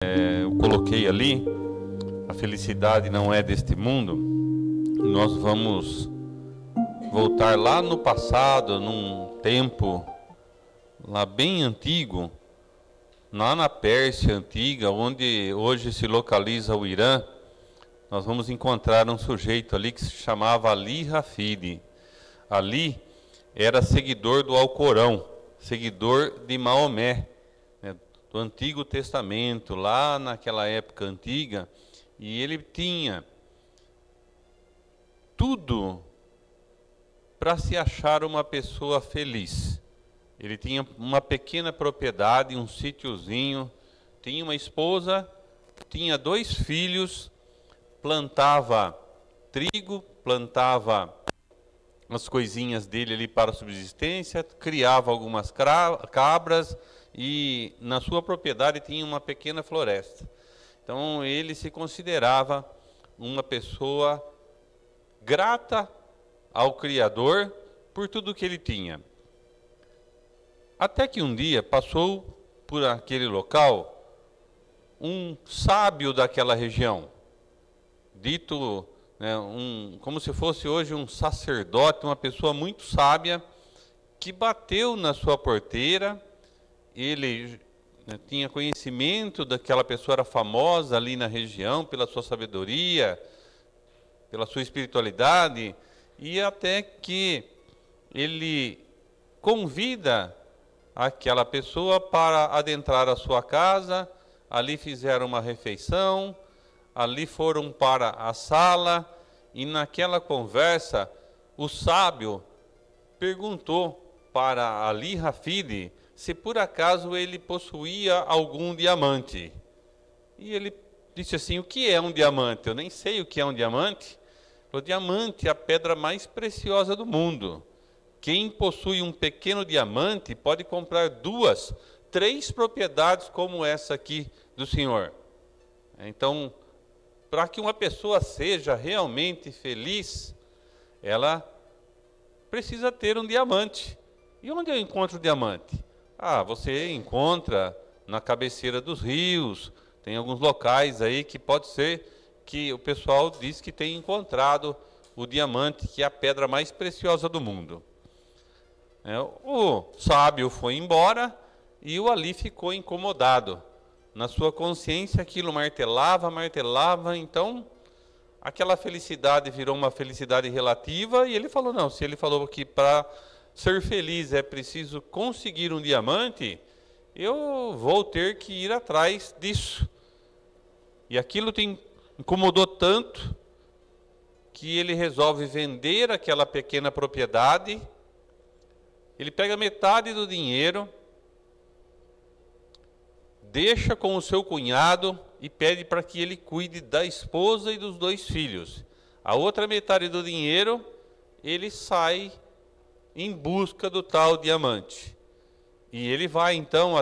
Eu coloquei ali, a felicidade não é deste mundo. Nós vamos voltar lá no passado, num tempo lá bem antigo, lá na Pérsia antiga, onde hoje se localiza o Irã. Nós vamos encontrar um sujeito ali que se chamava Ali Rafidi. Ali era seguidor do Alcorão, seguidor de Maomé, né, do Antigo Testamento, lá naquela época antiga, e ele tinha tudo para se achar uma pessoa feliz. Ele tinha uma pequena propriedade, um sítiozinho, tinha uma esposa, tinha 2 filhos, plantava trigo, plantava as coisinhas dele ali para a subsistência, criava algumas cabras e na sua propriedade tinha uma pequena floresta. Então ele se considerava uma pessoa grata ao Criador por tudo que ele tinha. Até que um dia passou por aquele local um sábio daquela região, dito, né, como se fosse hoje um sacerdote, uma pessoa muito sábia, que bateu na sua porteira. Ele, né, tinha conhecimento daquela pessoa, era famosa ali na região pela sua sabedoria, pela sua espiritualidade, e até que ele convida aquela pessoa para adentrar a sua casa. Ali fizeram uma refeição, ali foram para a sala, e naquela conversa o sábio perguntou para Ali Rafidi se por acaso ele possuía algum diamante. E ele disse assim: o que é um diamante? Eu nem sei o que é um diamante. O diamante é a pedra mais preciosa do mundo. Quem possui um pequeno diamante pode comprar 2, 3 propriedades como essa aqui do senhor. Então, para que uma pessoa seja realmente feliz, ela precisa ter um diamante. E onde eu encontro o diamante? Você encontra na cabeceira dos rios, tem alguns locais aí que pode ser que o pessoal diz que tem encontrado o diamante, que é a pedra mais preciosa do mundo. O sábio foi embora e o Ali ficou incomodado. Na sua consciência aquilo martelava, então aquela felicidade virou uma felicidade relativa, e ele falou: não, se ele falou que para ser feliz é preciso conseguir um diamante, eu vou ter que ir atrás disso. E aquilo te incomodou tanto que ele resolve vender aquela pequena propriedade. Ele pega metade do dinheiro, deixa com o seu cunhado e pede para que ele cuide da esposa e dos 2 filhos. A outra metade do dinheiro, ele sai em busca do tal diamante. E ele vai então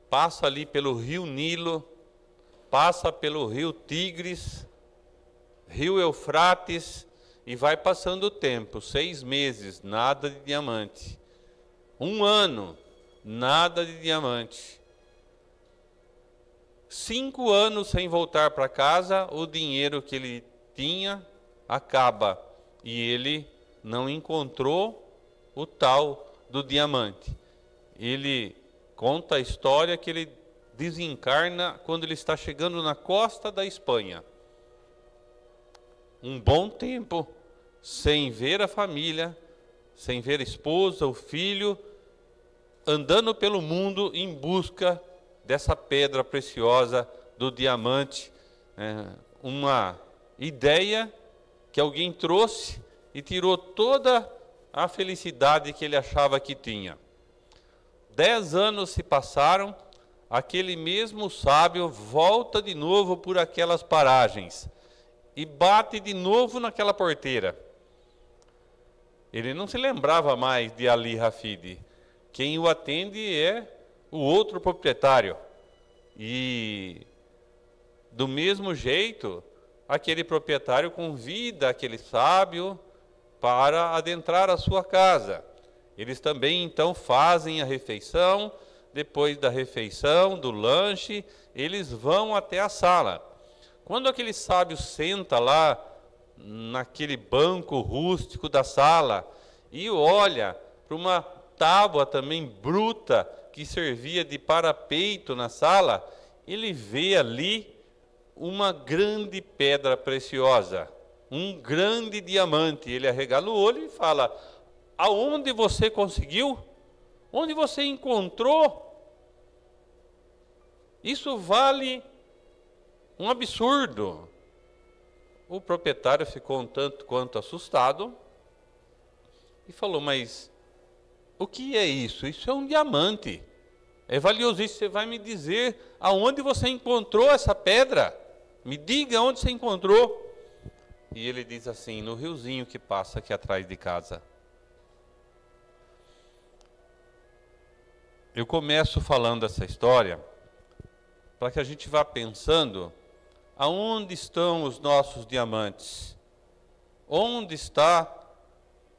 passa ali pelo rio Nilo, passa pelo rio Tigres, rio Eufrates, e vai passando o tempo, 6 meses, nada de diamante. 1 ano, nada de diamante. 5 anos sem voltar para casa, o dinheiro que ele tinha acaba. E ele não encontrou o tal do diamante. Ele conta a história que ele desencarna quando ele está chegando na costa da Espanha. Um bom tempo sem ver a família, sem ver a esposa, o filho, andando pelo mundo em busca dessa pedra preciosa do diamante. Uma ideia que alguém trouxe e tirou toda a felicidade que ele achava que tinha. 10 anos se passaram, aquele mesmo sábio volta de novo por aquelas paragens e bate de novo naquela porteira. Ele não se lembrava mais de Ali Rafidi. Quem o atende é o outro proprietário. E do mesmo jeito, aquele proprietário convida aquele sábio para adentrar a sua casa. Eles também então fazem a refeição, depois da refeição, do lanche, eles vão até a sala. Quando aquele sábio senta lá, naquele banco rústico da sala, e olha para uma tábua também bruta, que servia de parapeito na sala, ele vê ali uma grande pedra preciosa, um grande diamante. Ele arregala o olho e fala: aonde você conseguiu? Onde você encontrou? Isso vale um absurdo. O proprietário ficou um tanto quanto assustado e falou: mas o que é isso? Isso é um diamante. É valiosíssimo. Você vai me dizer aonde você encontrou essa pedra? Me diga onde você encontrou. E ele diz assim: no riozinho que passa aqui atrás de casa. Eu começo falando essa história para que a gente vá pensando aonde estão os nossos diamantes? Onde está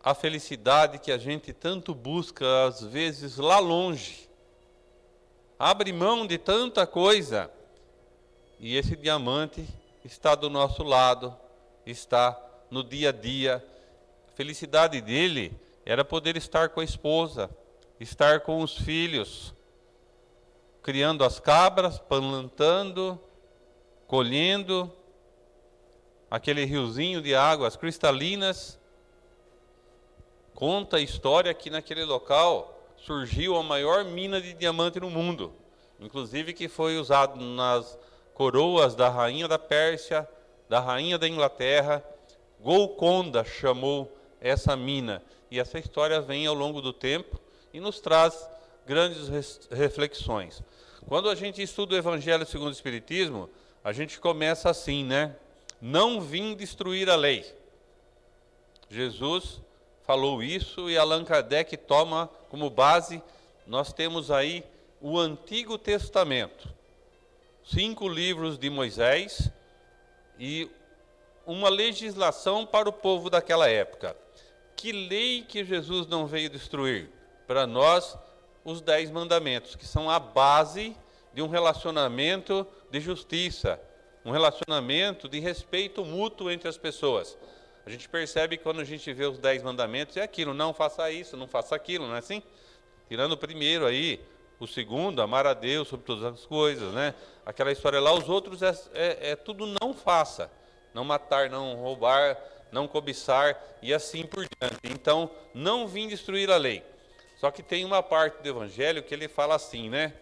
a felicidade que a gente tanto busca, às vezes lá longe? Abre mão de tanta coisa e esse diamante está do nosso lado, está no dia a dia. A felicidade dele era poder estar com a esposa, estar com os filhos, criando as cabras, plantando, colhendo, aquele riozinho de águas cristalinas. Conta a história que naquele local surgiu a maior mina de diamante no mundo, inclusive que foi usado nas coroas da rainha da Pérsia, da rainha da Inglaterra. Golconda chamou essa mina, e essa história vem ao longo do tempo e nos traz grandes reflexões. Quando a gente estuda o Evangelho segundo o Espiritismo, a gente começa assim, né? Não vim destruir a lei. Jesus falou isso e Allan Kardec toma como base. Nós temos aí o Antigo Testamento, 5 livros de Moisés e uma legislação para o povo daquela época. Que lei que Jesus não veio destruir? Para nós, os 10 mandamentos, que são a base de um relacionamento de justiça, um relacionamento de respeito mútuo entre as pessoas. A gente percebe quando a gente vê os 10 mandamentos, é aquilo: não faça isso, não faça aquilo, não é assim? Tirando o primeiro aí, o segundo, amar a Deus sobre todas as coisas, né? Aquela história lá, os outros é tudo não faça. Não matar, não roubar, não cobiçar e assim por diante. Então, não vim destruir a lei. Só que tem uma parte do Evangelho que ele fala assim, né?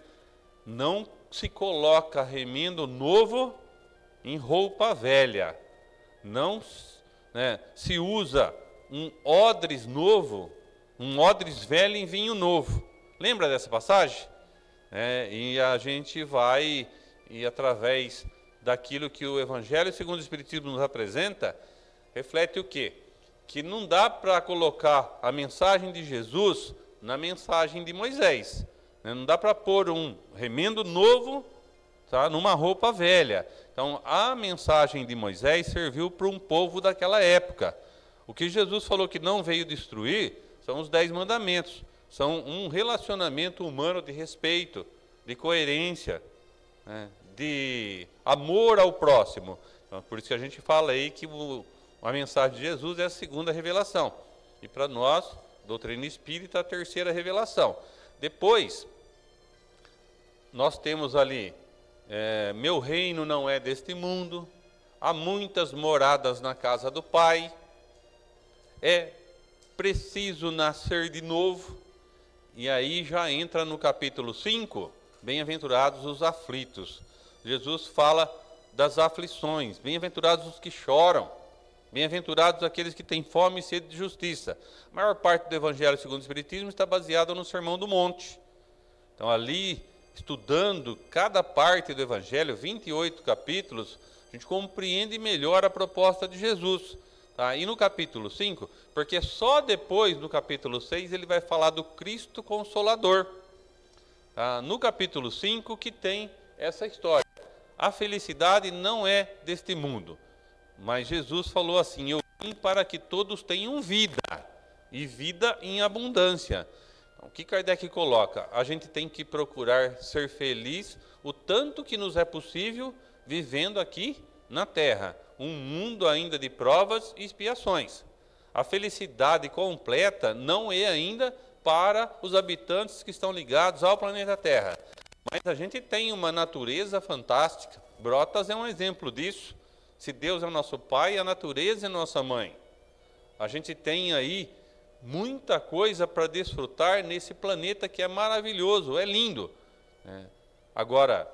Não se coloca remendo novo em roupa velha. Não, né, se usa um odres novo, um odres velho em vinho novo. Lembra dessa passagem? E a gente vai, e através daquilo que o Evangelho segundo o Espiritismo nos apresenta, reflete o quê? Que não dá para colocar a mensagem de Jesus na mensagem de Moisés. Não dá para pôr um remendo novo, tá, numa roupa velha. Então, a mensagem de Moisés serviu para um povo daquela época. O que Jesus falou que não veio destruir são os 10 mandamentos. São um relacionamento humano de respeito, de coerência, né, de amor ao próximo. Então, por isso que a gente fala aí que a mensagem de Jesus é a segunda revelação. E para nós, doutrina espírita, a terceira revelação. Depois, nós temos ali, meu reino não é deste mundo, há muitas moradas na casa do Pai, é preciso nascer de novo. E aí já entra no capítulo 5, bem-aventurados os aflitos. Jesus fala das aflições, bem-aventurados os que choram, bem-aventurados aqueles que têm fome e sede de justiça. A maior parte do Evangelho segundo o Espiritismo está baseada no Sermão do Monte. Então ali, estudando cada parte do Evangelho, 28 capítulos, a gente compreende melhor a proposta de Jesus. Tá? E no capítulo 5, porque só depois, no capítulo 6, ele vai falar do Cristo Consolador. Tá? No capítulo 5 que tem essa história. A felicidade não é deste mundo, mas Jesus falou assim: eu vim para que todos tenham vida, e vida em abundância. O que Kardec coloca? A gente tem que procurar ser feliz o tanto que nos é possível vivendo aqui na Terra. Um mundo ainda de provas e expiações. A felicidade completa não é ainda para os habitantes que estão ligados ao planeta Terra. Mas a gente tem uma natureza fantástica. Brotas é um exemplo disso. Se Deus é o nosso pai, a natureza é nossa mãe. A gente tem aí muita coisa para desfrutar nesse planeta que é maravilhoso, é lindo. Agora,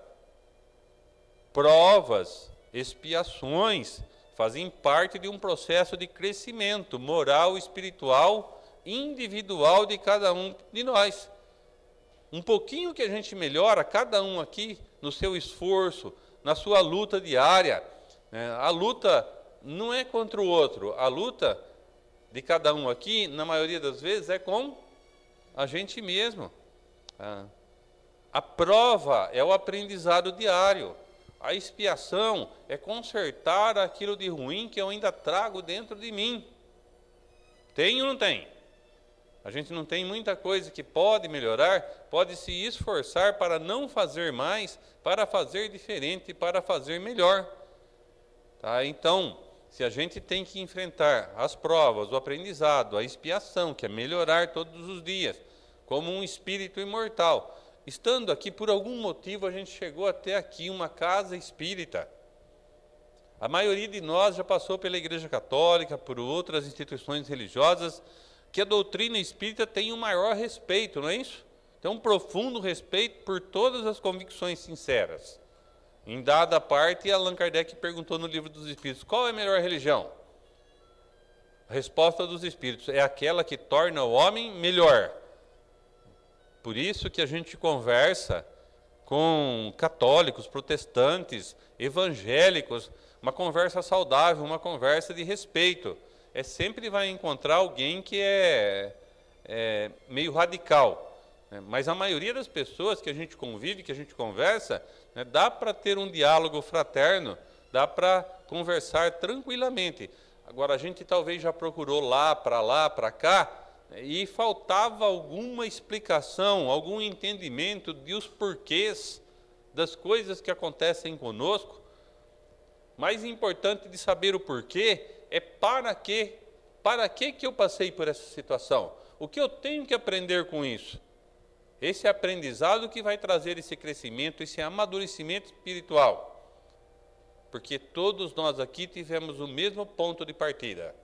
provas, expiações, fazem parte de um processo de crescimento moral, espiritual, individual de cada um de nós. Um pouquinho que a gente melhora, cada um aqui, no seu esforço, na sua luta diária. A luta não é contra o outro, a luta de cada um aqui, na maioria das vezes, é com a gente mesmo. A prova é o aprendizado diário. A expiação é consertar aquilo de ruim que eu ainda trago dentro de mim. Tem ou não tem? A gente não tem muita coisa que pode melhorar, pode se esforçar para não fazer mais, para fazer diferente, para fazer melhor. Tá? Então, se a gente tem que enfrentar as provas, o aprendizado, a expiação, que é melhorar todos os dias, como um espírito imortal, estando aqui, por algum motivo, a gente chegou até aqui, uma casa espírita. A maioria de nós já passou pela Igreja Católica, por outras instituições religiosas, que a doutrina espírita tem um maior respeito, não é isso? Tem um profundo respeito por todas as convicções sinceras. Em dada parte, Allan Kardec perguntou no Livro dos Espíritos, qual é a melhor religião? A resposta dos Espíritos é aquela que torna o homem melhor. Por isso que a gente conversa com católicos, protestantes, evangélicos, uma conversa saudável, uma conversa de respeito. Sempre vai encontrar alguém que é meio radical. Mas a maioria das pessoas que a gente convive, que a gente conversa, dá para ter um diálogo fraterno, dá para conversar tranquilamente. Agora, a gente talvez já procurou lá, para cá, e faltava alguma explicação, algum entendimento dos porquês das coisas que acontecem conosco. Mais importante de saber o porquê é para que eu passei por essa situação? O que eu tenho que aprender com isso? Esse aprendizado que vai trazer esse crescimento, esse amadurecimento espiritual. Porque todos nós aqui tivemos o mesmo ponto de partida.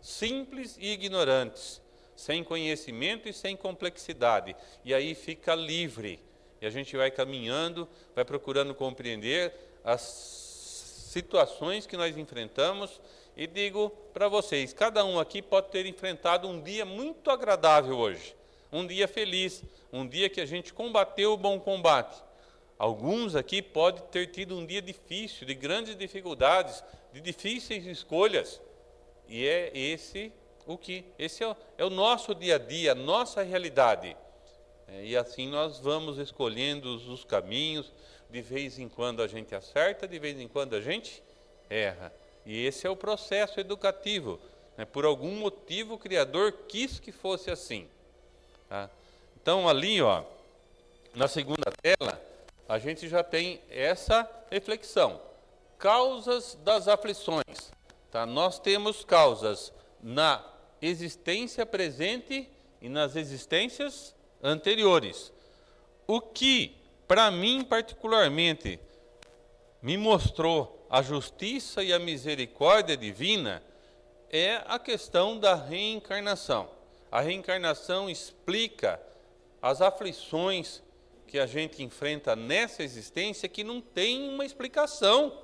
Simples e ignorantes, sem conhecimento e sem complexidade. E aí fica livre. E a gente vai caminhando, vai procurando compreender as situações que nós enfrentamos. E digo para vocês, cada um aqui pode ter enfrentado um dia muito agradável hoje. Um dia feliz, um dia que a gente combateu o bom combate. Alguns aqui podem ter tido um dia difícil, de grandes dificuldades, de difíceis escolhas. E esse é o nosso dia a dia, a nossa realidade. E assim nós vamos escolhendo os caminhos, de vez em quando a gente acerta, de vez em quando a gente erra. E esse é o processo educativo. Por algum motivo o Criador quis que fosse assim. Tá? Então ali, na segunda tela, a gente já tem essa reflexão. Causas das aflições. Tá? Nós temos causas na existência presente e nas existências anteriores. O que, para mim particularmente, me mostrou a justiça e a misericórdia divina é a questão da reencarnação. A reencarnação explica as aflições que a gente enfrenta nessa existência que não tem uma explicação.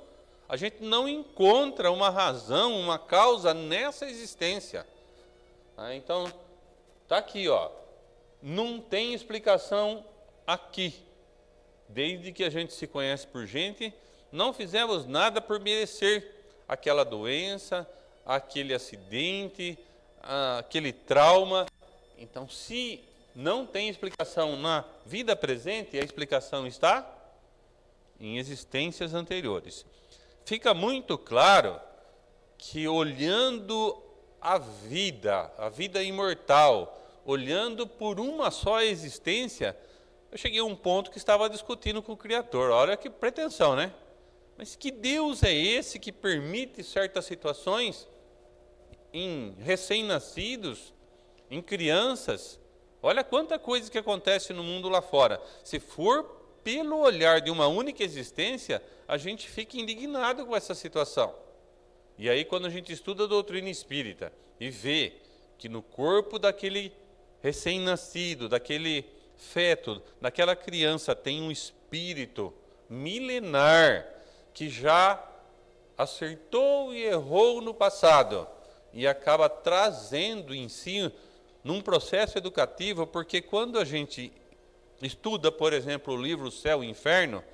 A gente não encontra uma razão, uma causa nessa existência. Então, está aqui, não tem explicação aqui. Desde que a gente se conhece por gente, não fizemos nada por merecer aquela doença, aquele acidente, aquele trauma. Então, se não tem explicação na vida presente, a explicação está em existências anteriores. Fica muito claro que olhando a vida imortal, olhando por uma só existência, eu cheguei a um ponto que estava discutindo com o Criador. Olha que pretensão, né? Mas que Deus é esse que permite certas situações em recém-nascidos, em crianças? Olha quanta coisa que acontece no mundo lá fora. Se for pelo olhar de uma única existência, a gente fica indignado com essa situação. E aí, quando a gente estuda a doutrina espírita e vê que no corpo daquele recém-nascido, daquele feto, daquela criança, tem um espírito milenar que já acertou e errou no passado e acaba trazendo em si num processo educativo, porque quando a gente estuda, por exemplo, o livro Céu e Inferno,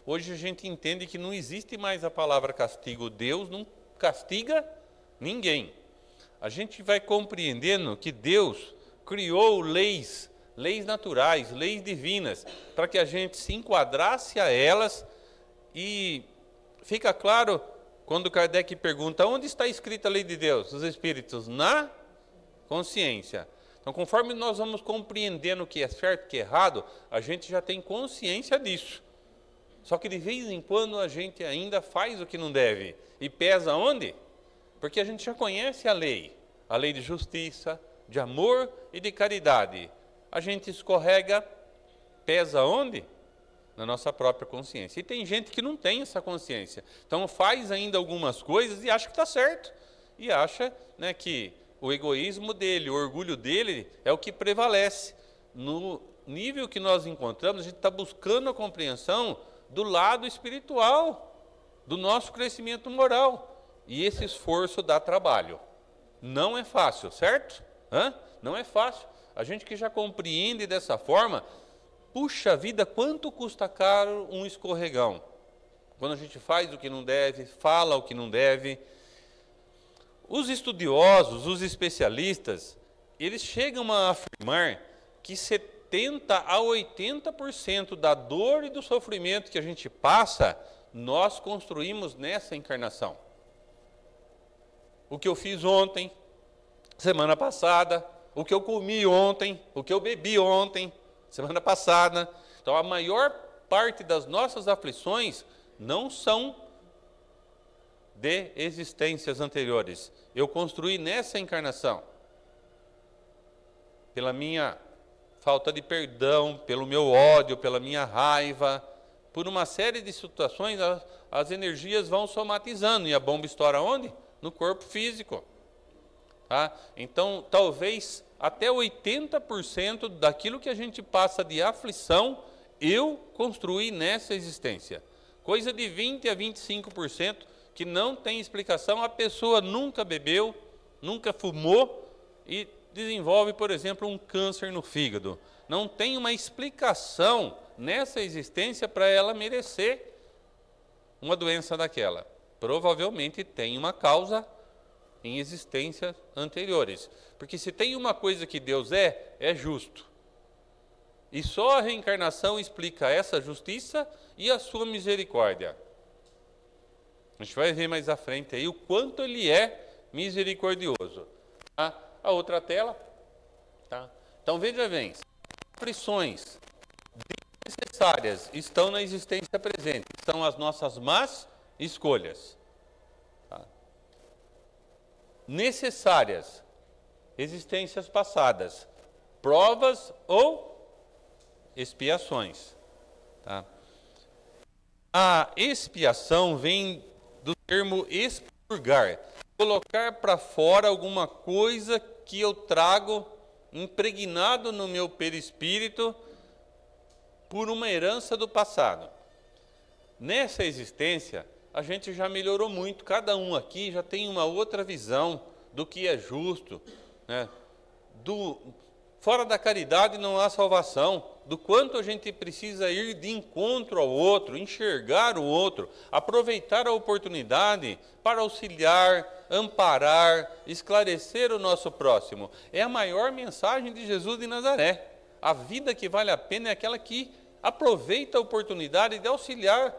hoje a gente entende que não existe mais a palavra castigo. Deus não castiga ninguém. A gente vai compreendendo que Deus criou leis naturais, leis divinas, para que a gente se enquadrasse a elas. E fica claro quando Kardec pergunta: onde está escrita a lei de Deus? Os espíritos? Na consciência. Então, conforme nós vamos compreendendo o que é certo e o que é errado, a gente já tem consciência disso. Só que de vez em quando a gente ainda faz o que não deve. E pesa onde? Porque a gente já conhece a lei de justiça, de amor e de caridade. A gente escorrega, pesa onde? Na nossa própria consciência. E tem gente que não tem essa consciência. Então faz ainda algumas coisas e acha que está certo. E acha, né, que o egoísmo dele, o orgulho dele é o que prevalece. No nível que nós encontramos, a gente está buscando a compreensão do lado espiritual, do nosso crescimento moral. E esse esforço dá trabalho. Não é fácil, certo? Não é fácil. A gente que já compreende dessa forma, puxa vida, quanto custa caro um escorregão? Quando a gente faz o que não deve, fala o que não deve. Os estudiosos, os especialistas, eles chegam a afirmar que 70% a 80% da dor e do sofrimento que a gente passa, nós construímos nessa encarnação. O que eu fiz ontem, semana passada, o que eu comi ontem, o que eu bebi ontem, semana passada. Então, a maior parte das nossas aflições não são de existências anteriores. Eu construí nessa encarnação. Pela minha falta de perdão, pelo meu ódio, pela minha raiva, por uma série de situações, as energias vão somatizando. E a bomba estoura onde? No corpo físico. Tá? Então, talvez até 80% daquilo que a gente passa de aflição, eu construí nessa existência. Coisa de 20% a 25% que não tem explicação. A pessoa nunca bebeu, nunca fumou e desenvolve, por exemplo, um câncer no fígado. Não tem uma explicação nessa existência para ela merecer uma doença daquela. Provavelmente tem uma causa em existências anteriores. Porque se tem uma coisa que Deus é justo. E só a reencarnação explica essa justiça e a sua misericórdia. A gente vai ver mais à frente aí o quanto ele é misericordioso. Tá? A outra tela. Tá? Então veja bem, aflições desnecessárias estão na existência presente. São as nossas más escolhas. Tá? Necessárias, existências passadas, provas ou expiações. Tá? A expiação vem do termo expurgar, colocar para fora alguma coisa que eu trago impregnado no meu perispírito por uma herança do passado. Nessa existência, a gente já melhorou muito, cada um aqui já tem uma outra visão do que é justo, né? Fora da caridade não há salvação, do quanto a gente precisa ir de encontro ao outro, enxergar o outro, aproveitar a oportunidade para auxiliar, amparar, esclarecer o nosso próximo. É a maior mensagem de Jesus de Nazaré. A vida que vale a pena é aquela que aproveita a oportunidade de auxiliar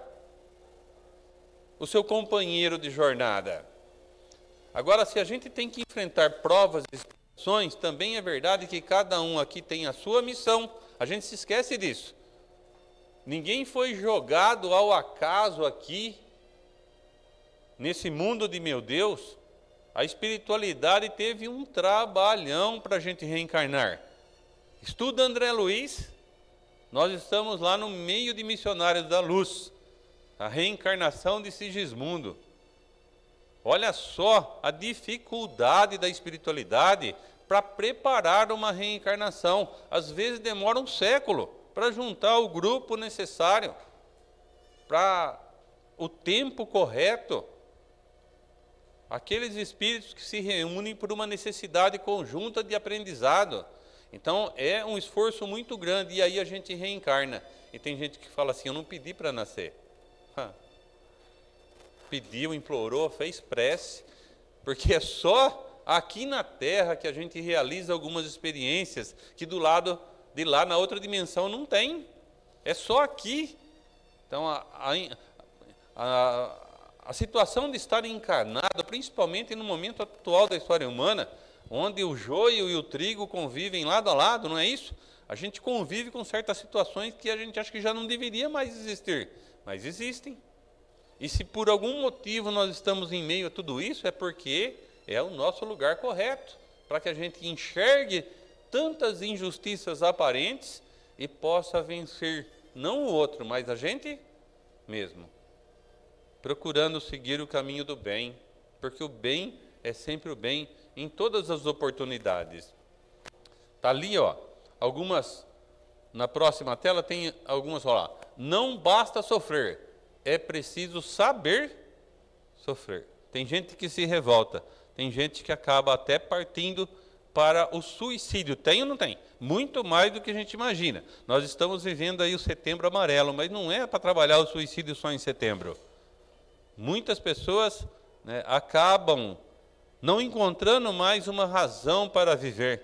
o seu companheiro de jornada. Agora, se a gente tem que enfrentar provas e também é verdade que cada um aqui tem a sua missão. A gente se esquece disso. Ninguém foi jogado ao acaso aqui, nesse mundo de meu Deus. A espiritualidade teve um trabalhão para a gente reencarnar. Estuda André Luiz, nós estamos lá no meio de Missionários da Luz, a reencarnação de Sigismundo. Olha só a dificuldade da espiritualidade para preparar uma reencarnação. Às vezes demora um século para juntar o grupo necessário, para o tempo correto. Aqueles espíritos que se reúnem por uma necessidade conjunta de aprendizado. Então é um esforço muito grande e aí a gente reencarna. E tem gente que fala assim, eu não pedi para nascer. Pediu, implorou, fez prece, porque é só aqui na Terra que a gente realiza algumas experiências que do lado de lá, na outra dimensão, não tem. É só aqui. Então a situação de estar encarnado, principalmente no momento atual da história humana, onde o joio e o trigo convivem lado a lado, não é isso? A gente convive com certas situações que a gente acha que já não deveria mais existir, mas existem. E se por algum motivo nós estamos em meio a tudo isso, é porque é o nosso lugar correto, para que a gente enxergue tantas injustiças aparentes e possa vencer não o outro, mas a gente mesmo. Procurando seguir o caminho do bem, porque o bem é sempre o bem em todas as oportunidades. Está ali, ó, algumas, na próxima tela tem algumas, ó lá. Não basta sofrer, é preciso saber sofrer. Tem gente que se revolta, tem gente que acaba até partindo para o suicídio. Tem ou não tem? Muito mais do que a gente imagina. Nós estamos vivendo aí o Setembro Amarelo, mas não é para trabalhar o suicídio só em setembro. Muitas pessoas, né, acabam não encontrando mais uma razão para viver.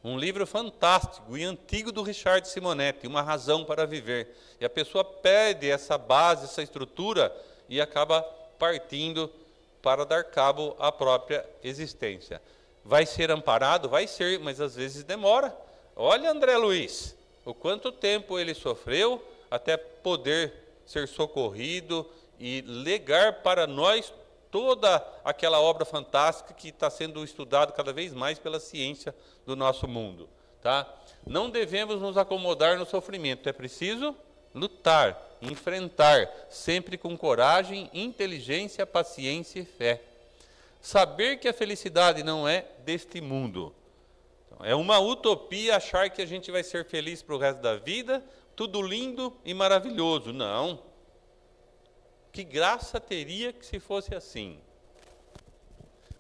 Um livro fantástico e antigo do Richard Simonetti, Uma Razão para Viver. E a pessoa perde essa base, essa estrutura e acaba partindo para dar cabo à própria existência. Vai ser amparado? Vai ser, mas às vezes demora. Olha André Luiz, o quanto tempo ele sofreu até poder ser socorrido e legar para nós toda aquela obra fantástica que está sendo estudada cada vez mais pela ciência do nosso mundo. Tá? Não devemos nos acomodar no sofrimento, é preciso lutar, enfrentar, sempre com coragem, inteligência, paciência e fé. Saber que a felicidade não é deste mundo. Então, é uma utopia achar que a gente vai ser feliz para o resto da vida, tudo lindo e maravilhoso. Não. Que graça teria que se fosse assim.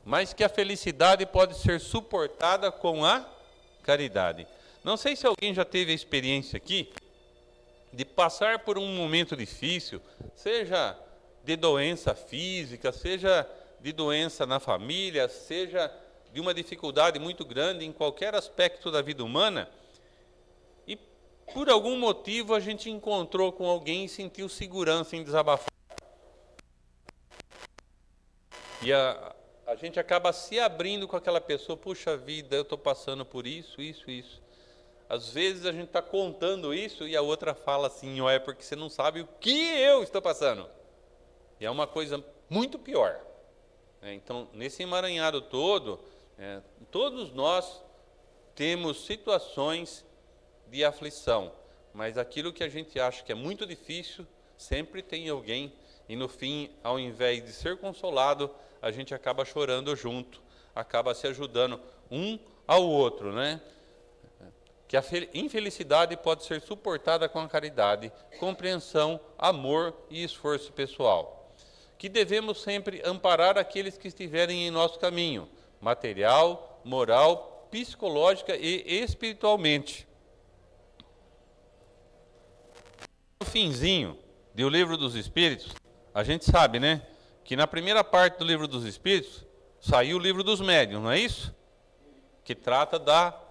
Mas que a felicidade pode ser suportada com a caridade. Não sei se alguém já teve a experiência aqui de passar por um momento difícil, seja de doença física, seja de doença na família, seja de uma dificuldade muito grande em qualquer aspecto da vida humana, e por algum motivo a gente encontrou com alguém e sentiu segurança em desabafar. E a gente acaba se abrindo com aquela pessoa, puxa vida, eu estou passando por isso, isso, isso. Às vezes a gente está contando isso e a outra fala assim, ó, é porque você não sabe o que eu estou passando. E é uma coisa muito pior. Então, nesse emaranhado todo, todos nós temos situações de aflição, mas aquilo que a gente acha que é muito difícil, sempre tem alguém, e no fim, ao invés de ser consolado, a gente acaba chorando junto, acaba se ajudando um ao outro, né? Que a infelicidade pode ser suportada com a caridade, compreensão, amor e esforço pessoal. Que devemos sempre amparar aqueles que estiverem em nosso caminho, material, moral, psicológica e espiritualmente. No finzinho do Livro dos Espíritos, a gente sabe, né, que na primeira parte do Livro dos Espíritos saiu o Livro dos Médiuns, não é isso? Que trata da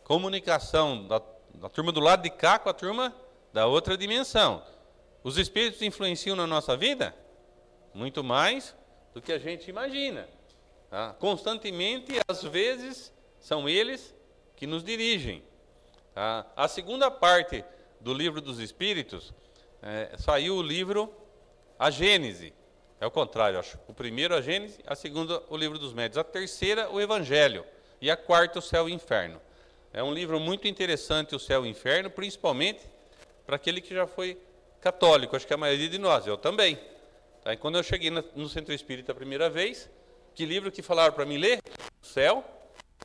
comunicação da turma do lado de cá com a turma da outra dimensão. Os espíritos influenciam na nossa vida? Muito mais do que a gente imagina. Tá? Constantemente, às vezes, São eles que nos dirigem. Tá? A segunda parte do livro dos Espíritos, saiu o livro A Gênese. É o contrário, acho. O primeiro a Gênese, a segunda o Livro dos Médiuns, a terceira o Evangelho e a quarta o Céu e o Inferno. É um livro muito interessante, o Céu e o Inferno, principalmente para aquele que já foi católico, acho que a maioria de nós, eu também. Tá? E quando eu cheguei no Centro Espírita a primeira vez, que livro que falaram para mim ler? Céu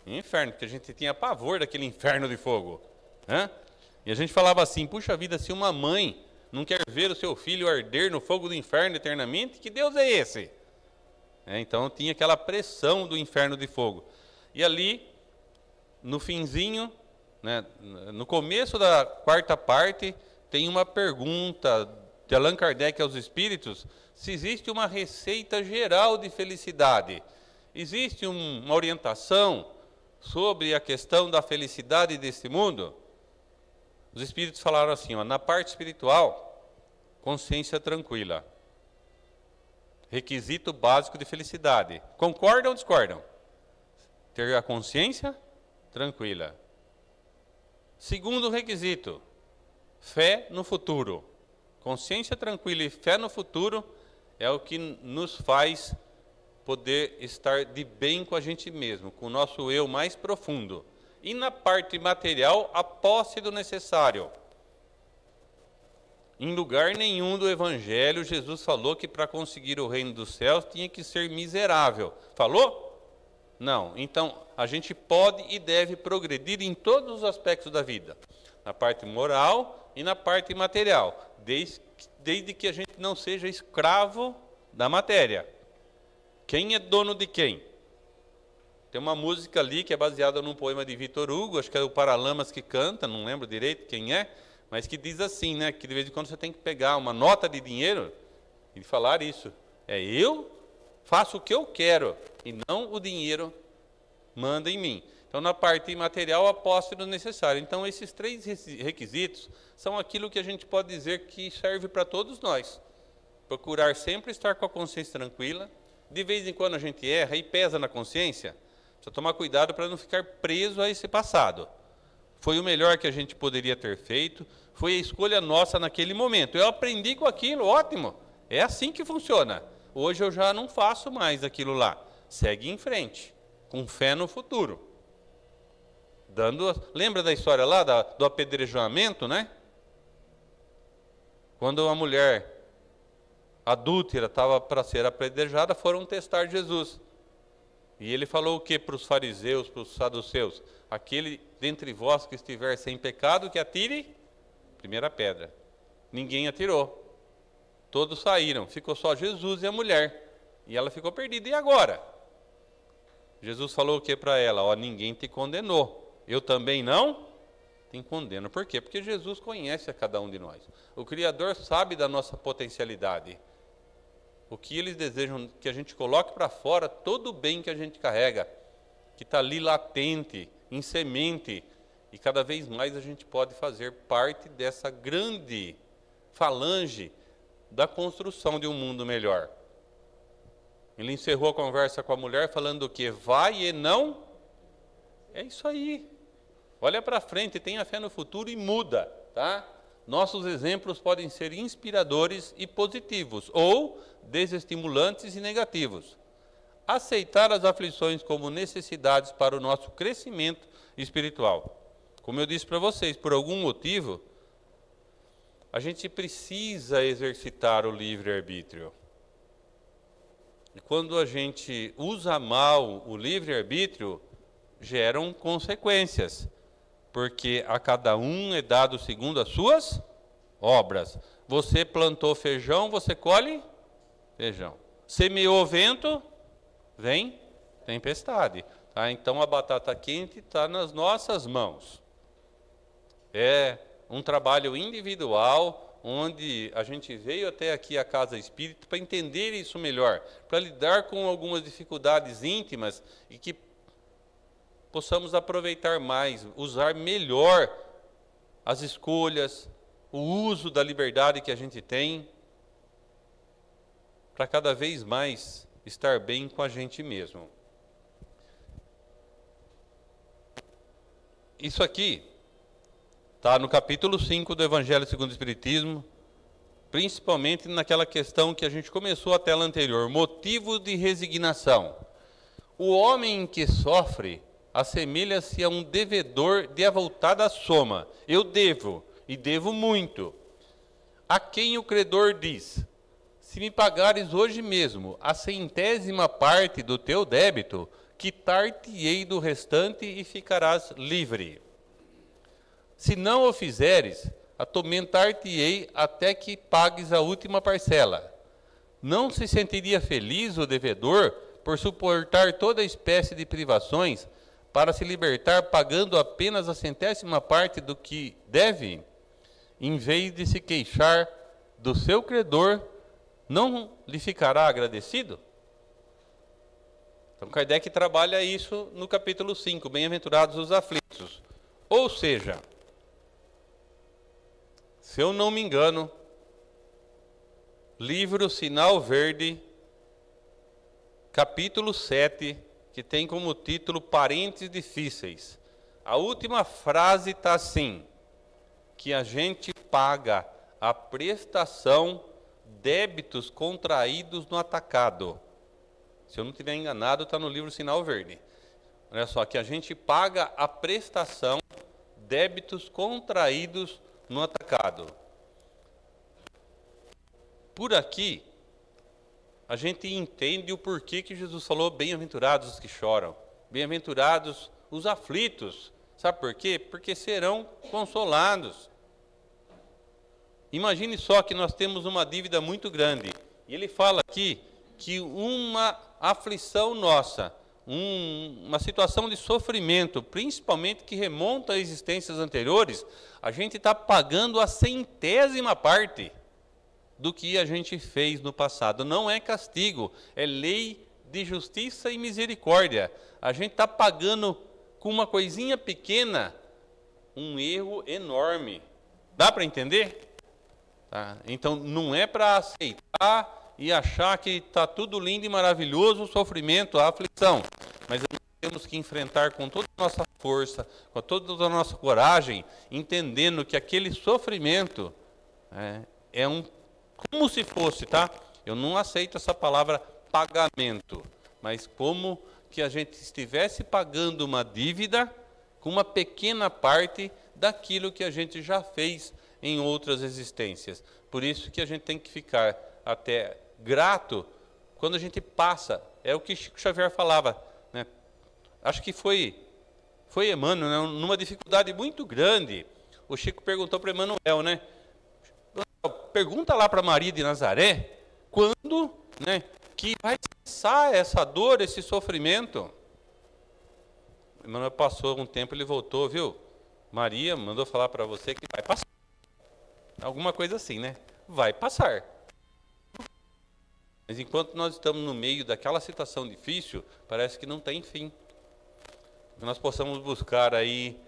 e Inferno, porque a gente tinha pavor daquele inferno de fogo. Né? E a gente falava assim, puxa vida, se uma mãe não quer ver o seu filho arder no fogo do inferno eternamente, que Deus é esse? Então tinha aquela pressão do inferno de fogo. E ali, no finzinho, né, no começo da quarta parte, tem uma pergunta de Allan Kardec aos espíritos, se existe uma receita geral de felicidade. Existe uma orientação sobre a questão da felicidade deste mundo? Os espíritos falaram assim, ó, na parte espiritual, consciência tranquila. Requisito básico de felicidade. Concordam ou discordam? Ter a consciência tranquila. Segundo requisito, fé no futuro. Consciência tranquila e fé no futuro é o que nos faz poder estar de bem com a gente mesmo, com o nosso eu mais profundo. E na parte material, a posse do necessário. Em lugar nenhum do Evangelho, Jesus falou que para conseguir o reino dos céus tinha que ser miserável. Falou? Não. Então, a gente pode e deve progredir em todos os aspectos da vida. Na parte moral e na parte material. Desde que a gente não seja escravo da matéria. Quem é dono de quem? Tem uma música ali que é baseada num poema de Victor Hugo, acho que é o Paralamas que canta, não lembro direito quem é, mas que diz assim, né, que de vez em quando você tem que pegar uma nota de dinheiro e falar isso. Eu faço o que eu quero e não o dinheiro manda em mim. Então, na parte material, a posse do necessário. Então, esses três requisitos são aquilo que a gente pode dizer que serve para todos nós. Procurar sempre estar com a consciência tranquila. De vez em quando a gente erra e pesa na consciência. Precisa tomar cuidado para não ficar preso a esse passado. Foi o melhor que a gente poderia ter feito, foi a escolha nossa naquele momento. Eu aprendi com aquilo, ótimo. É assim que funciona. Hoje eu já não faço mais aquilo lá. Segue em frente, com fé no futuro. Lembra da história lá do apedrejamento, né? Quando uma mulher adúltera estava para ser apedrejada, foram testar Jesus. E ele falou o que para os fariseus, para os saduceus? Aquele dentre vós que estiver sem pecado, que atire primeira pedra. Ninguém atirou. Todos saíram. Ficou só Jesus e a mulher. E ela ficou perdida. E agora? Jesus falou o que para ela? Ó, ninguém te condenou. Eu também não te condeno. Por quê? Porque Jesus conhece a cada um de nós. O Criador sabe da nossa potencialidade. O que eles desejam que a gente coloque para fora, todo o bem que a gente carrega, que está ali latente, em semente, e cada vez mais a gente pode fazer parte dessa grande falange da construção de um mundo melhor. Ele encerrou a conversa com a mulher falando o quê? Vai e não? É isso aí. Olha para frente, tenha fé no futuro e muda, tá? Nossos exemplos podem ser inspiradores e positivos, ou desestimulantes e negativos. Aceitar as aflições como necessidades para o nosso crescimento espiritual. Como eu disse para vocês, por algum motivo, a gente precisa exercitar o livre-arbítrio. E quando a gente usa mal o livre-arbítrio, geram consequências. Porque a cada um é dado segundo as suas obras. Você plantou feijão, você colhe feijão. Semeou vento, vem tempestade. Tá? Então a batata quente está nas nossas mãos. É um trabalho individual, onde a gente veio até aqui a Casa Espírita para entender isso melhor, para lidar com algumas dificuldades íntimas e que possamos aproveitar mais, usar melhor as escolhas, o uso da liberdade que a gente tem, para cada vez mais estar bem com a gente mesmo. Isso aqui está no capítulo 5 do Evangelho segundo o Espiritismo, principalmente naquela questão que a gente começou a tela anterior, motivo de resignação. O homem que sofre assemelha-se a um devedor de avultada soma. Eu devo, e devo muito. A quem o credor diz: se me pagares hoje mesmo a 100ª parte do teu débito, quitar-te-ei do restante e ficarás livre. Se não o fizeres, atormentar-te-ei até que pagues a última parcela. Não se sentiria feliz o devedor por suportar toda espécie de privações para se libertar pagando apenas a 100ª parte do que deve? Em vez de se queixar do seu credor, não lhe ficará agradecido? Então Kardec trabalha isso no capítulo 5, Bem-aventurados os aflitos. Ou seja, se eu não me engano, livro Sinal Verde, capítulo 7, que tem como título Parentes Difíceis. A última frase está assim: que a gente paga a prestação débitos contraídos no atacado. Se eu não estiver enganado, está no livro Sinal Verde. Olha só, que a gente paga a prestação débitos contraídos no atacado. Por aqui, a gente entende o porquê que Jesus falou: bem-aventurados os que choram, bem-aventurados os aflitos. Sabe por quê? Porque serão consolados. Imagine só que nós temos uma dívida muito grande. E ele fala aqui que uma aflição nossa, uma situação de sofrimento, principalmente que remonta a existências anteriores, a gente está pagando a 100ª parte do que a gente fez no passado. Não é castigo, é lei de justiça e misericórdia. A gente está pagando com uma coisinha pequena um erro enorme. Dá para entender? Tá? Então não é para aceitar e achar que está tudo lindo e maravilhoso o sofrimento, a aflição. Mas nós temos que enfrentar com toda a nossa força, com toda a nossa coragem, entendendo que aquele sofrimento é como se fosse, tá? Eu não aceito essa palavra pagamento, mas como que a gente estivesse pagando uma dívida com uma pequena parte daquilo que a gente já fez em outras existências. Por isso que a gente tem que ficar até grato quando a gente passa. É o que Chico Xavier falava, né? Acho que foi Emmanuel, né? Numa dificuldade muito grande. O Chico perguntou para Emmanuel, né? Pergunta lá para Maria de Nazaré quando, né, que vai cessar essa dor, esse sofrimento. Emmanuel passou um tempo, ele voltou, viu? Maria mandou falar para você que vai passar. Alguma coisa assim, né? Vai passar. Mas enquanto nós estamos no meio daquela situação difícil, parece que não tem fim. Que nós possamos buscar aí,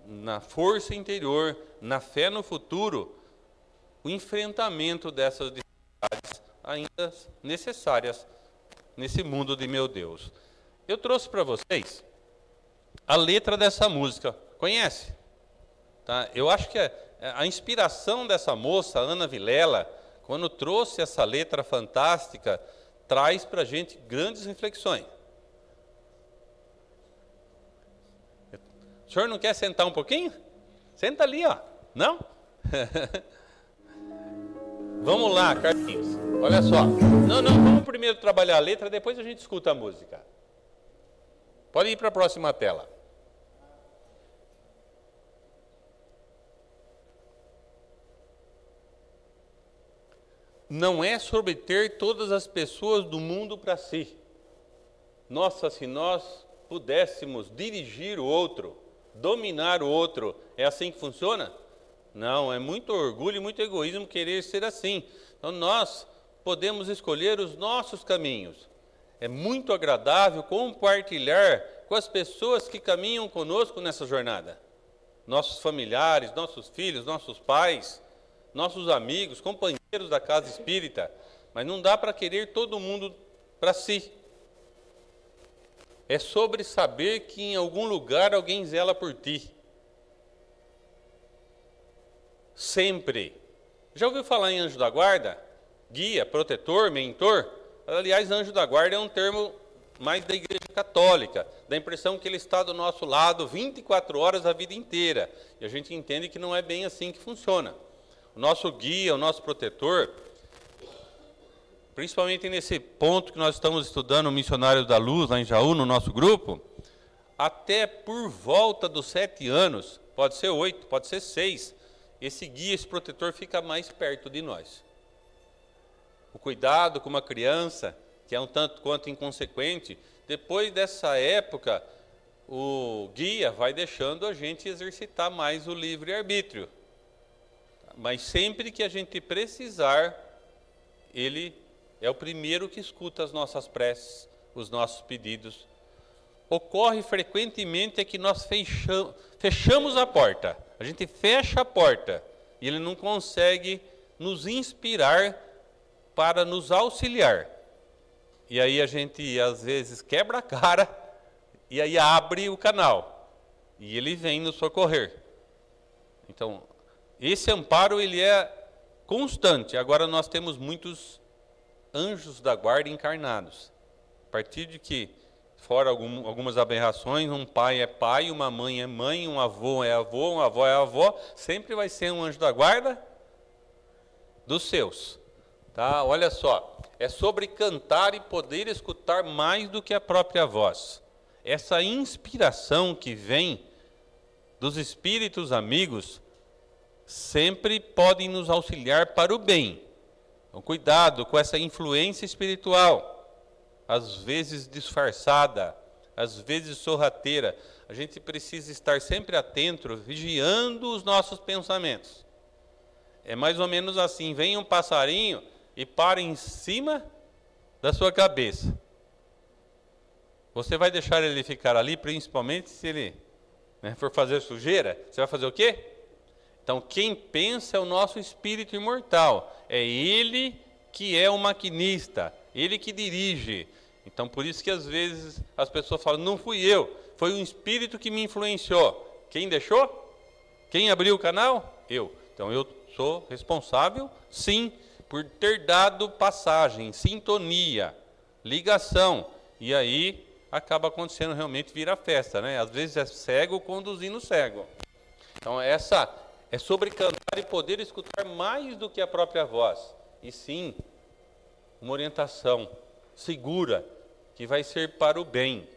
na força interior, na fé no futuro, o enfrentamento dessas dificuldades ainda necessárias nesse mundo de meu Deus. Eu trouxe para vocês a letra dessa música. Conhece? Tá? Eu acho que a inspiração dessa moça, Ana Vilela, quando trouxe essa letra fantástica, traz para a gente grandes reflexões. O senhor não quer sentar um pouquinho? Senta ali, ó. Não? Vamos lá, Carlinhos. Olha só. Não, vamos primeiro trabalhar a letra, depois a gente escuta a música. Pode ir para a próxima tela. Não é sobre ter todas as pessoas do mundo para si. Nossa, se nós pudéssemos dirigir o outro, dominar o outro, é assim que funciona? Não, é muito orgulho e muito egoísmo querer ser assim. Então nós podemos escolher os nossos caminhos. É muito agradável compartilhar com as pessoas que caminham conosco nessa jornada. Nossos familiares, nossos filhos, nossos pais, nossos amigos, companheiros da casa espírita. Mas não dá para querer todo mundo para si. É sobre saber que em algum lugar alguém zela por ti. sempre. Já ouviu falar em anjo da guarda? Guia, protetor, mentor? Aliás, anjo da guarda é um termo mais da Igreja Católica, da impressão que ele está do nosso lado 24 horas a vida inteira. E a gente entende que não é bem assim que funciona. O nosso guia, o nosso protetor, principalmente nesse ponto que nós estamos estudando, Missionários da Luz, lá em Jaú, no nosso grupo, até por volta dos 7 anos, pode ser 8, pode ser 6, esse guia, esse protetor fica mais perto de nós. O cuidado com uma criança, que é um tanto quanto inconsequente, depois dessa época, o guia vai deixando a gente exercitar mais o livre-arbítrio. Mas sempre que a gente precisar, ele é o primeiro que escuta as nossas preces, os nossos pedidos. Ocorre frequentemente é que nós fechamos a porta. A gente fecha a porta e ele não consegue nos inspirar para nos auxiliar. E aí a gente, às vezes, quebra a cara e aí abre o canal. E ele vem nos socorrer. Então, esse amparo, ele é constante. Agora nós temos muitos anjos da guarda encarnados. A partir de que, fora algumas aberrações, um pai é pai, uma mãe é mãe, um avô é avô, uma avó é avó, sempre vai ser um anjo da guarda dos seus. Tá? Olha só, é sobre cantar e poder escutar mais do que a própria voz. Essa inspiração que vem dos espíritos amigos sempre podem nos auxiliar para o bem. Então, cuidado com essa influência espiritual, às vezes disfarçada, às vezes sorrateira. A gente precisa estar sempre atento, vigiando os nossos pensamentos. É mais ou menos assim, vem um passarinho e para em cima da sua cabeça. Você vai deixar ele ficar ali, principalmente se ele for fazer sujeira? Você vai fazer o quê? Então, quem pensa é o nosso espírito imortal. É ele que é o maquinista, ele que dirige. Então, por isso que às vezes as pessoas falam, não fui eu, foi um espírito que me influenciou. Quem deixou? Quem abriu o canal? Eu. Então, eu sou responsável, sim, por ter dado passagem, sintonia, ligação. E aí acaba acontecendo realmente, vira festa, né? Às vezes é cego conduzindo cego. Então, essa é sobre cantar e poder escutar mais do que a própria voz. E sim, uma orientação segura, que vai ser para o bem.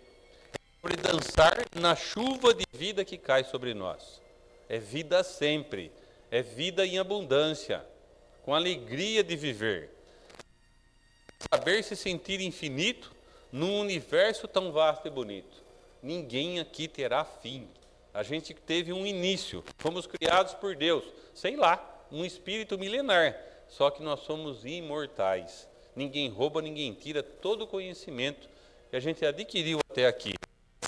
É sobre dançar na chuva de vida que cai sobre nós. É vida sempre, é vida em abundância, com alegria de viver. Saber se sentir infinito num universo tão vasto e bonito. Ninguém aqui terá fim. A gente teve um início, fomos criados por Deus, sei lá, um espírito milenar, só que nós somos imortais. Ninguém rouba, ninguém tira todo o conhecimento que a gente adquiriu até aqui.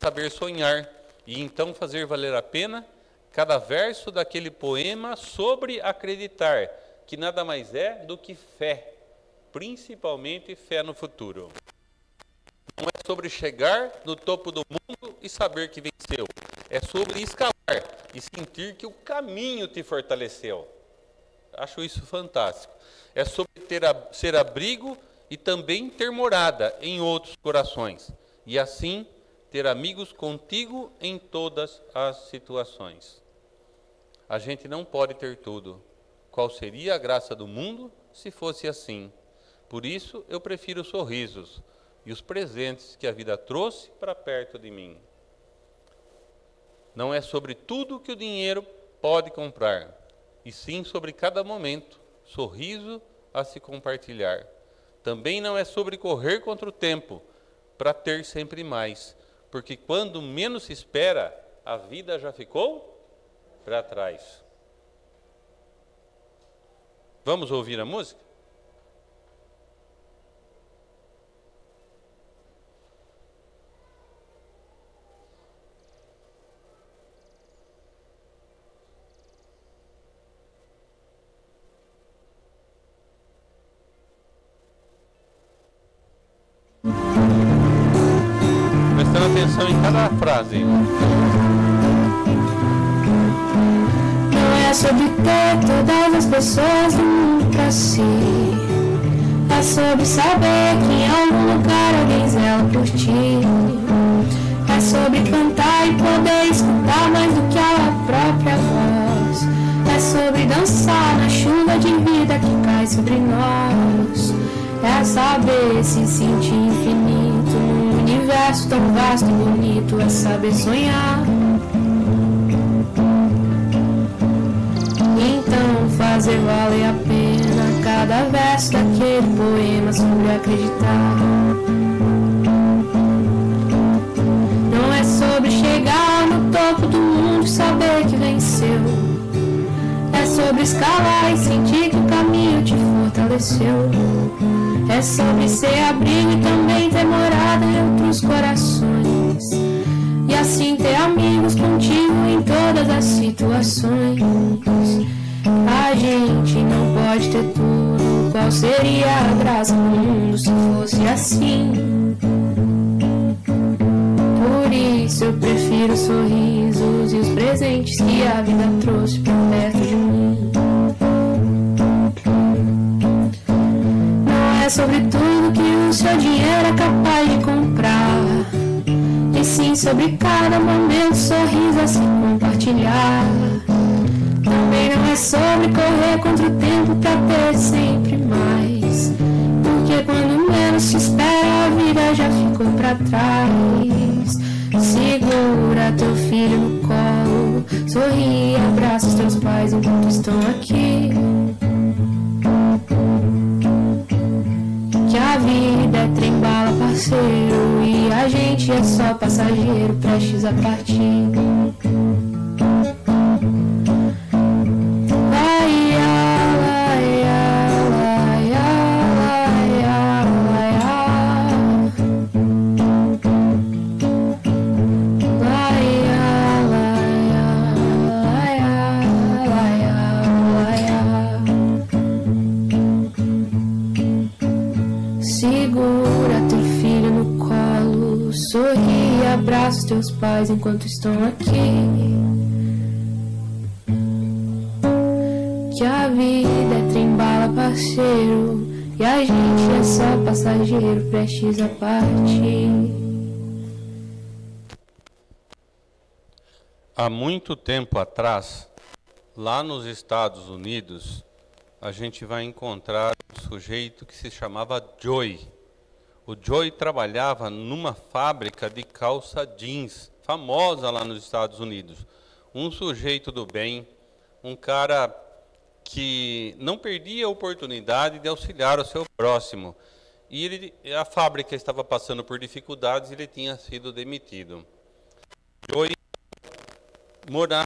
Saber sonhar e então fazer valer a pena cada verso daquele poema sobre acreditar, que nada mais é do que fé, principalmente fé no futuro. Não é sobre chegar no topo do mundo e saber que venceu. É sobre escalar e sentir que o caminho te fortaleceu. Acho isso fantástico. É sobre ser abrigo e também ter morada em outros corações. E assim, ter amigos contigo em todas as situações. A gente não pode ter tudo. Qual seria a graça do mundo se fosse assim? Por isso, eu prefiro sorrisos e os presentes que a vida trouxe para perto de mim. Não é sobre tudo que o dinheiro pode comprar, e sim sobre cada momento, sorriso a se compartilhar. Também não é sobre correr contra o tempo, para ter sempre mais, porque quando menos se espera, a vida já ficou para trás. Vamos ouvir a música? Prestando atenção em cada frase. Não é é sobre ter todas as pessoas do mundo pra si. É sobre saber que em algum lugar alguém zela por ti. É sobre cantar e poder escutar mais do que a própria voz. É sobre dançar na chuva de vida que cai sobre nós. É saber se sentir infinito num universo tão vasto e bonito. É saber sonhar. Então fazer valer a pena cada verso daquele poema sobre acreditar. Não é sobre chegar no topo do mundo e saber que venceu. É sobre escalar e sentir que o caminho te fortaleceu. É sobre ser abrigo e também ter morada em outros corações. E assim ter amigos contigo em todas as situações. A gente não pode ter tudo. Qual seria a graça do mundo se fosse assim? Por isso eu prefiro os sorrisos e os presentes que a vida trouxe pra perto de mim. Não é sobre tudo que o seu dinheiro é capaz de comprar, e sim sobre cada momento, sorriso a se compartilhar. Também não é sobre correr contra o tempo pra ter sempre mais, porque quando menos se espera a vida já ficou pra trás. Segura teu filho no colo, sorri e abraça os teus pais enquanto estão aqui. Que a vida é trem-bala, parceiro, e a gente é só passageiro prestes a partir. Segura teu filho no colo, sorri e abraça os teus pais enquanto estão aqui. Que a vida é trem-bala, parceiro, e a gente é só passageiro prestes a partir. Há muito tempo atrás, lá nos Estados Unidos, a gente vai encontrar um sujeito que se chamava Joey. O Joey trabalhava numa fábrica de calça jeans, famosa lá nos Estados Unidos. Um sujeito do bem, um cara que não perdia a oportunidade de auxiliar o seu próximo. E a fábrica estava passando por dificuldades e ele tinha sido demitido. Joey morava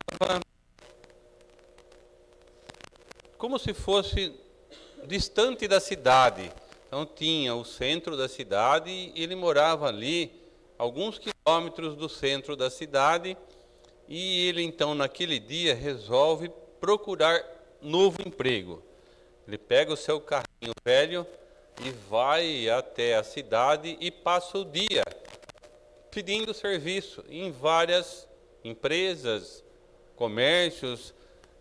como se fosse distante da cidade. Então tinha o centro da cidade e ele morava ali, alguns quilômetros do centro da cidade, e ele então naquele dia resolve procurar novo emprego. Ele pega o seu carrinho velho e vai até a cidade e passa o dia pedindo serviço em várias empresas, comércios.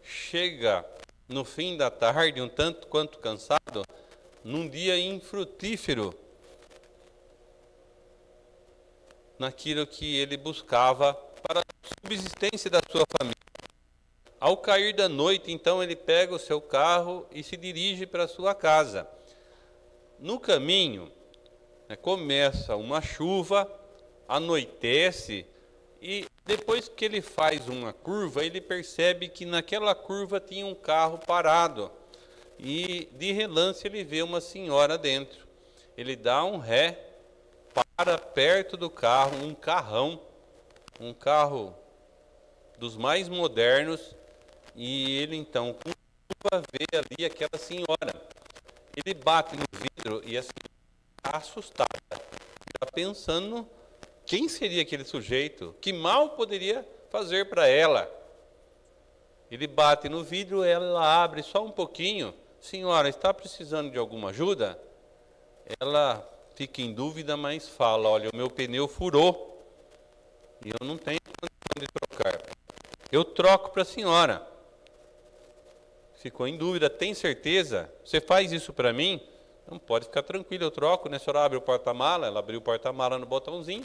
Chega no fim da tarde, um tanto quanto cansado, num dia infrutífero naquilo que ele buscava para a subsistência da sua família. Ao cair da noite, então, ele pega o seu carro e se dirige para a sua casa. No caminho, começa uma chuva, anoitece, e depois que ele faz uma curva, ele percebe que naquela curva tinha um carro parado. E de relance ele vê uma senhora dentro. Ele dá um ré, para perto do carro, um carrão, um carro dos mais modernos, e ele então, com curva, vê ali aquela senhora. Ele bate no vidro e a senhora está assustada, está pensando quem seria aquele sujeito, que mal poderia fazer para ela. Ele bate no vidro, ela abre só um pouquinho. Senhora, está precisando de alguma ajuda? Ela fica em dúvida, mas fala: olha, o meu pneu furou e eu não tenho condição de trocar. Eu troco para a senhora. ficou em dúvida, tem certeza? Você faz isso para mim? Não, pode ficar tranquilo, eu troco, né? A senhora abre o porta-mala, ela abriu o porta-mala no botãozinho,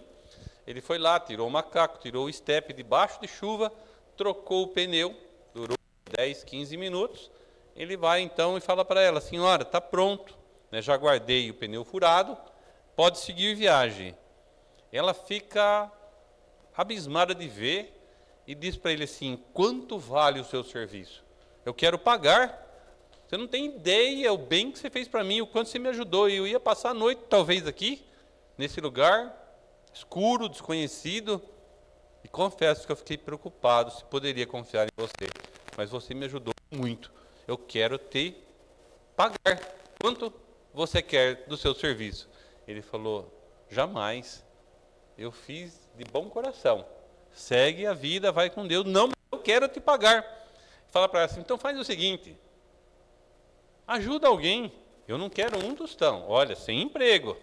ele foi lá, tirou o macaco, tirou o estepe debaixo de chuva, trocou o pneu, durou 10, 15 minutos, ele vai então e fala para ela, senhora, está pronto, né? Já guardei o pneu furado, pode seguir viagem. Ela fica abismada de ver e diz para ele assim, quanto vale o seu serviço? Eu quero pagar. Você não tem ideia o bem que você fez para mim, o quanto você me ajudou. Eu ia passar a noite, talvez, aqui, nesse lugar, escuro, desconhecido. E confesso que eu fiquei preocupado se poderia confiar em você. Mas você me ajudou muito. Eu quero te pagar. Quanto você quer do seu serviço? Ele falou, jamais. Eu fiz de bom coração. Segue a vida, vai com Deus. Não, eu quero te pagar. Fala para ela assim, então faz o seguinte. Ajuda alguém. Eu não quero um tostão. Olha, sem emprego.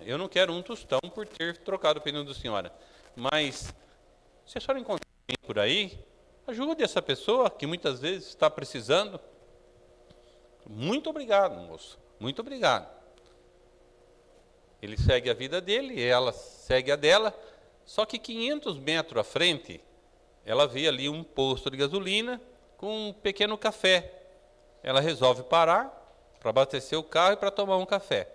Eu não quero um tostão por ter trocado o pneu da senhora. Mas, se a senhora encontrar alguém por aí, ajude essa pessoa que muitas vezes está precisando. Muito obrigado, moço. Muito obrigado. Ele segue a vida dele, ela segue a dela. Só que 500 metros à frente, ela vê ali um posto de gasolina com um pequeno café. Ela resolve parar para abastecer o carro e para tomar um café.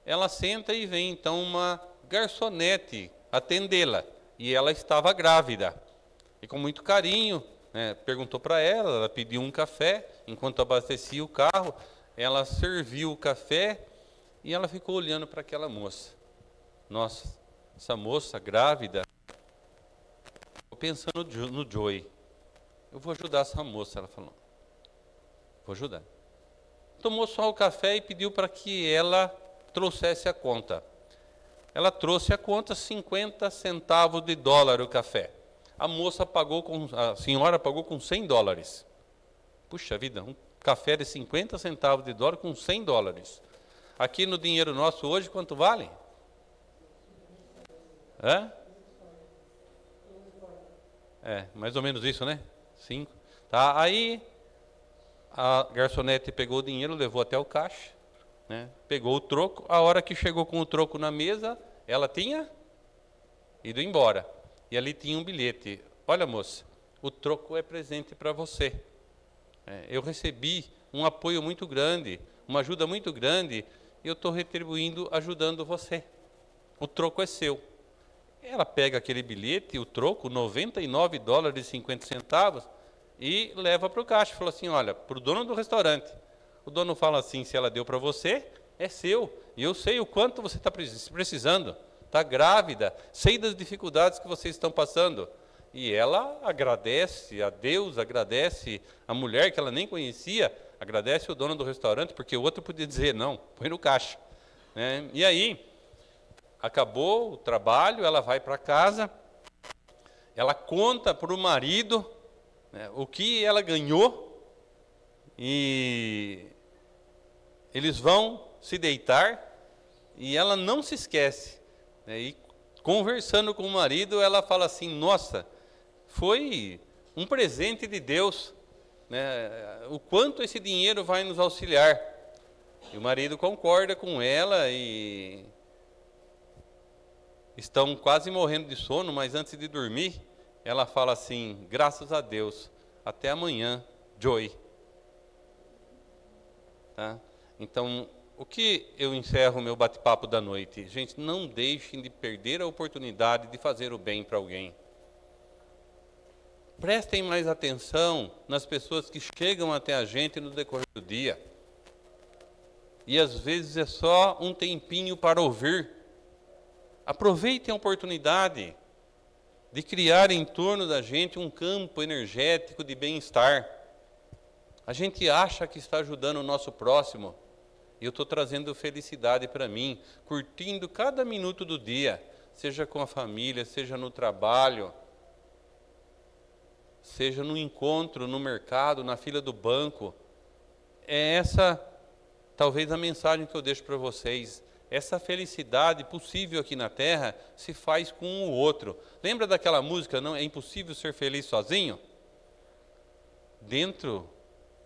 Ela senta e vem então uma garçonete atendê-la. E ela estava grávida. E com muito carinho, perguntou para ela, ela pediu um café. Enquanto abastecia o carro, ela serviu o café e ela ficou olhando para aquela moça. Nossa, essa moça grávida, estou pensando no Joey. Eu vou ajudar essa moça, ela falou. Vou ajudar. Tomou só o café e pediu para que ela trouxesse a conta. Ela trouxe a conta, 50 centavos de dólar o café. A senhora pagou com 100 dólares. Puxa vida, um café de 50 centavos de dólar com 100 dólares. Aqui no dinheiro nosso hoje, quanto vale? Mais ou menos isso, né? 5. Tá, aí a garçonete pegou o dinheiro, levou até o caixa, pegou o troco. A hora que chegou com o troco na mesa, ela tinha ido embora. E ali tinha um bilhete. Olha, moça, o troco é presente para você. Eu recebi um apoio muito grande, uma ajuda muito grande, e eu estou retribuindo, ajudando você. O troco é seu. Ela pega aquele bilhete, o troco, 99 dólares e 50 centavos, e leva para o caixa. Falou assim, olha, para o dono do restaurante. O dono fala assim, se ela deu para você, é seu. E eu sei o quanto você está precisando. Está grávida, sei das dificuldades que vocês estão passando. E ela agradece a Deus, agradece a mulher que ela nem conhecia, agradece o dono do restaurante, porque o outro podia dizer, não, põe no caixa. E aí, acabou o trabalho, ela vai para casa, ela conta para o marido o que ela ganhou, e eles vão se deitar, e ela não se esquece. E conversando com o marido, ela fala assim, nossa, foi um presente de Deus, o quanto esse dinheiro vai nos auxiliar. E o marido concorda com ela e estão quase morrendo de sono, mas antes de dormir, ela fala assim, graças a Deus, até amanhã, Joey. Tá? Então, o que eu encerro o meu bate-papo da noite? Gente, não deixem de perder a oportunidade de fazer o bem para alguém. Prestem mais atenção nas pessoas que chegam até a gente no decorrer do dia. E às vezes é só um tempinho para ouvir. Aproveitem a oportunidade de criar em torno da gente um campo energético de bem-estar. A gente acha que está ajudando o nosso próximo. E eu estou trazendo felicidade para mim, curtindo cada minuto do dia, seja com a família, seja no trabalho, seja no encontro, no mercado, na fila do banco. É essa, talvez, a mensagem que eu deixo para vocês. Essa felicidade possível aqui na Terra se faz com o outro. Lembra daquela música, não é impossível ser feliz sozinho? Dentro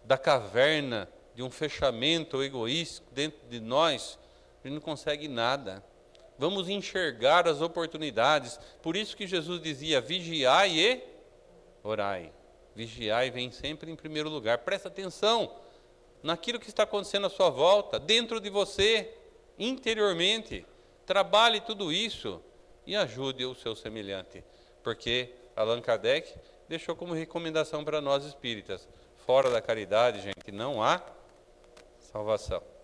da caverna, de um fechamento egoísta dentro de nós, a gente não consegue nada. Vamos enxergar as oportunidades. Por isso que Jesus dizia, vigiai e orai. Vigiai vem sempre em primeiro lugar. Presta atenção naquilo que está acontecendo à sua volta, dentro de você, interiormente. Trabalhe tudo isso e ajude o seu semelhante. Porque Allan Kardec deixou como recomendação para nós espíritas, fora da caridade, gente, não há salvação.